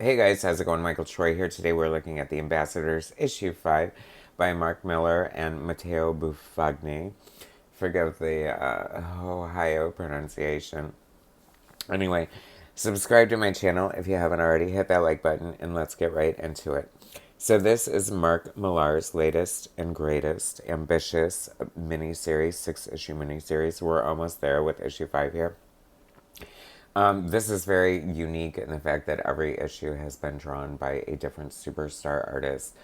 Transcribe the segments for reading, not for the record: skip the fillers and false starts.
Hey guys, how's it going? Michael Troy here. Today we're looking at The Ambassadors, issue 5 by Mark Millar and Matteo Buffagni. Forgive the Ohio pronunciation. Anyway, subscribe to my channel if you haven't already. Hit that like button and let's get right into it. So this is Mark Millar's latest and greatest ambitious miniseries, 6-issue miniseries. We're almost there with issue 5 here. This is very unique in the fact that every issue has been drawn by a different superstar artist.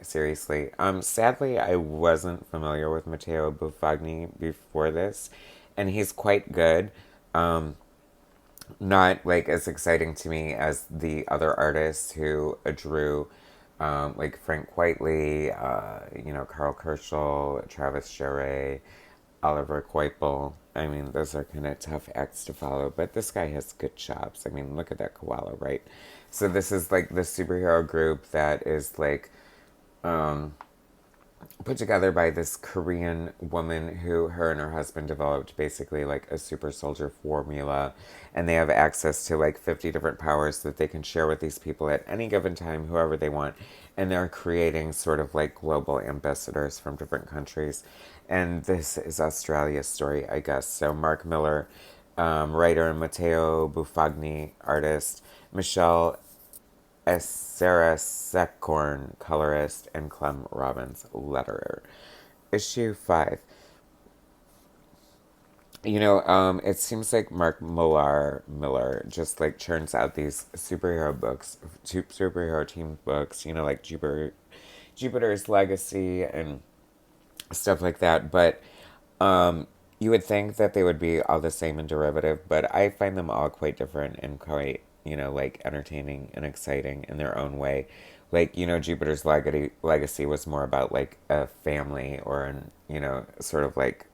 Seriously. Sadly, I wasn't familiar with Matteo Buffagni before this, and he's quite good. Not like as exciting to me as the other artists who drew, like Frank Whiteley, Carl Kerschel, Travis Charest, Oliver Coipel. I mean, those are kind of tough acts to follow, but this guy has good chops. I mean, look at that koala, right? So this is like the superhero group that is like put together by this Korean woman who her and her husband developed basically like a super soldier formula, and they have access to like 50 different powers that they can share with these people at any given time, whoever they want. And they're creating sort of like global ambassadors from different countries. And this is Australia's story, I guess. So Mark Millar, writer, Matteo Buffagni, artist, Michelle Sarah Secorn, colorist, and Clem Robbins, letterer. Issue 5. It seems like Mark Millar just like churns out these superhero books, superhero team books, like Jupiter's Legacy and stuff like that. But you would think that they would be all the same and derivative, but I find them all quite different and quite, like entertaining and exciting in their own way. Like, Jupiter's Legacy was more about like a family or an, sort of like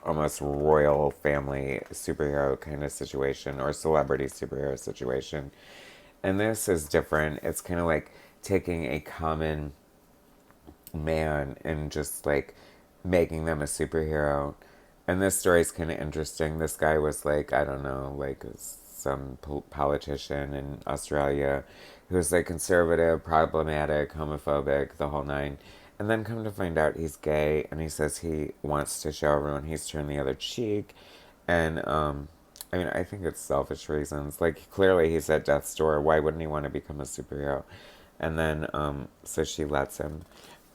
almost royal family superhero kind of situation or celebrity superhero situation. And this is different. It's kind of like taking a common man and just like making them a superhero. And this story is kind of interesting. This guy was like, I don't know, like some politician in Australia who was like conservative, problematic, homophobic, the whole nine. And then come to find out he's gay and he says he wants to show everyone he's turned the other cheek. And I mean, I think it's selfish reasons. Like, clearly he's at death's door. Why wouldn't he want to become a superhero? And then, so she lets him.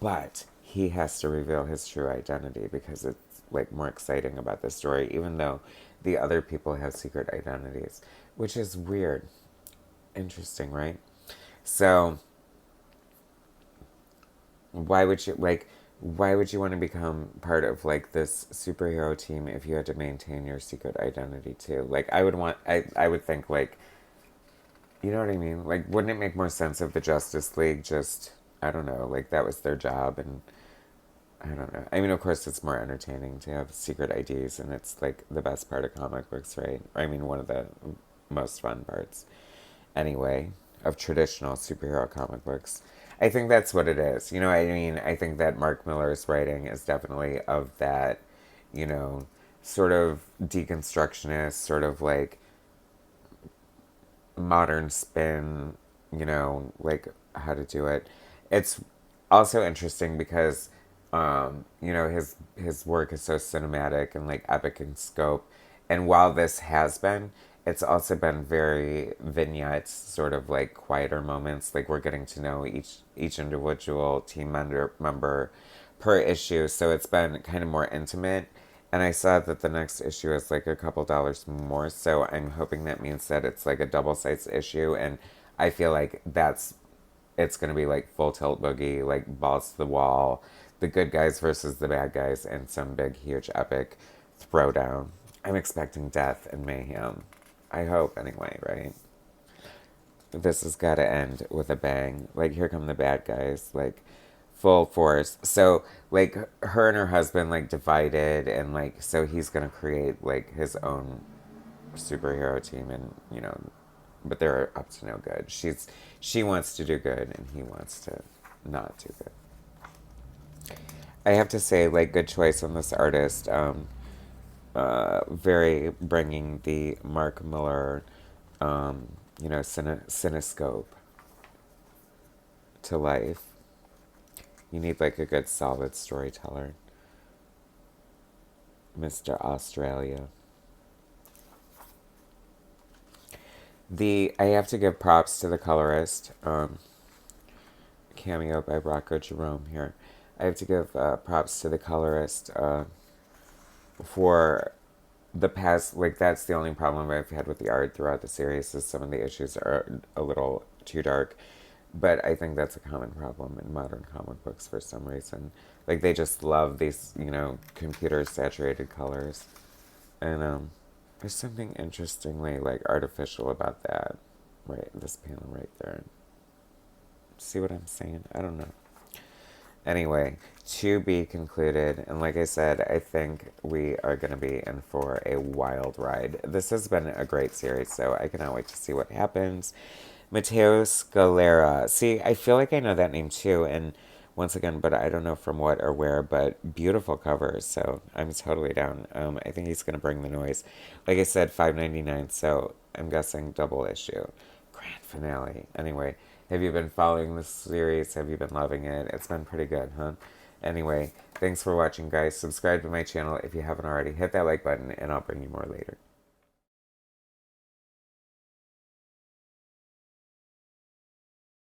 But he has to reveal his true identity because it's, like, more exciting about the story, even though the other people have secret identities, which is weird. Interesting, right? So, why would you, like, why would you want to become part of like this superhero team if you had to maintain your secret identity too? Like I would think like, you know what I mean? Like, wouldn't it make more sense if the Justice League just, I don't know, like that was their job? And I don't know. I mean, of course it's more entertaining to have secret IDs, and it's like the best part of comic books, right? I mean, one of the most fun parts anyway of traditional superhero comic books. I think that's what it is. I mean, I think that Mark Millar's writing is definitely of that, you know, sort of deconstructionist, sort of like modern spin, like how to do it. It's also interesting because his work is so cinematic and like epic in scope. And while this has been, it's also been very vignettes, sort of like quieter moments. Like we're getting to know each individual team member per issue, so it's been kind of more intimate. And I saw that the next issue is like a couple dollars more, so I'm hoping that means that it's like a double-sized issue, and I feel like it's gonna be like full tilt boogie, like balls to the wall, the good guys versus the bad guys, and some big, huge, epic throwdown. I'm expecting death and mayhem. I hope, anyway, right? This has got to end with a bang. Like, here come the bad guys, like, full force. So, like, her and her husband, like, divided, and, like, so he's gonna create, like, his own superhero team, and, but they're up to no good. She wants to do good, and he wants to not do good. I have to say, like, good choice on this artist. Very bringing the Mark Millar, cinescope to life. You need like a good solid storyteller. Mr. Australia. I have to give props to the colorist. Cameo by Rocco Jerome here. I have to give props to the colorist for the past. Like, that's the only problem I've had with the art throughout the series, is some of the issues are a little too dark. But I think that's a common problem in modern comic books for some reason. Like, they just love these, computer saturated colors. And there's something interestingly like artificial about that. Right, this panel right there. See what I'm saying? I don't know. Anyway, to be concluded, and like I said, I think we are going to be in for a wild ride. This has been a great series, so I cannot wait to see what happens. Matteo Scalera. See, I feel like I know that name too, and once again, but I don't know from what or where, but beautiful covers, so I'm totally down. I think he's going to bring the noise. Like I said, $5.99, so I'm guessing double issue. Grand finale. Anyway, have you been following this series? Have you been loving it? It's been pretty good, huh? Anyway, thanks for watching, guys. Subscribe to my channel if you haven't already. Hit that like button, and I'll bring you more later.